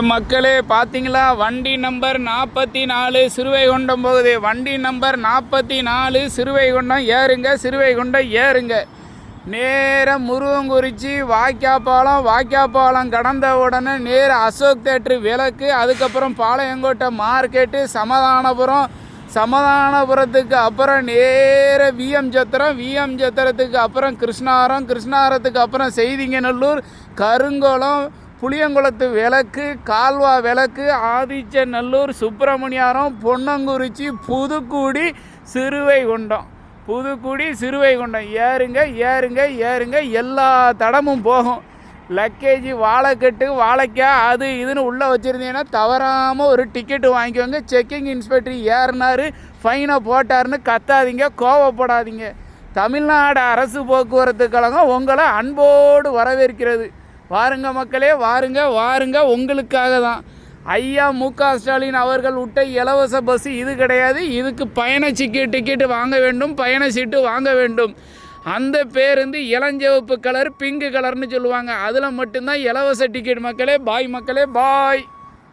மக்களே பார்த்தீங்களா, வண்டி நம்பர் 44 சிறுவைகுண்டம் போகுது. வண்டி நம்பர் 44 சிறுவைகுண்டம் ஏறுங்க, சிறுவைகுண்டம் ஏறுங்க. நேராக முருகங்குறிச்சி வாய்க்காப்பாலம் கடந்த உடனே நேர அசோக் தேட்ரு விளக்கு, அதுக்கப்புறம் பாளையங்கோட்டை மார்க்கெட்டு, சமாதானபுரத்துக்கு அப்புறம் நேர விஎம் சத்திரத்துக்கு அப்புறம் கிருஷ்ணாரத்துக்கு அப்புறம் செய்திங்கநல்லூர், கருங்குளம், புளியங்குளத்து விளக்கு, கால்வா விளக்கு, ஆதிச்சநல்லூர், சுப்பிரமணியாரம், பொன்னங்குறிச்சி, புதுக்குடி, சிறுவைகுண்டம். ஏறுங்க. எல்லா தடமும் போகும். லக்கேஜி, வாழைக்கட்டு, வாழைக்காய், அது இதுன்னு உள்ளே வச்சுருந்தீங்கன்னா தவறாமல் ஒரு டிக்கெட்டு வாங்கிக்கோங்க. செக்கிங் இன்ஸ்பெக்டர் ஏறினார், ஃபைனை போட்டாருன்னு கத்தாதீங்க, கோவப்படாதீங்க. தமிழ்நாடு அரசு போக்குவரத்து கழகம் உங்களை அன்போடு வரவேற்கிறது. வாருங்க மக்களே, வாருங்க. உங்களுக்காக தான் ஐயா மு.க. ஸ்டாலின் அவர்கள் விட்ட இலவச பஸ் இது கிடையாது. இதுக்கு பயண டிக்கெட்டு வாங்க வேண்டும், பயண சீட்டு வாங்க வேண்டும். அந்த பேருந்து இளஞ்சிவப்பு கலர், பிங்கு கலர்னு சொல்லுவாங்க. அதில் மட்டும்தான் இலவச டிக்கெட் மக்களே. பாய் மக்களே, பாய்.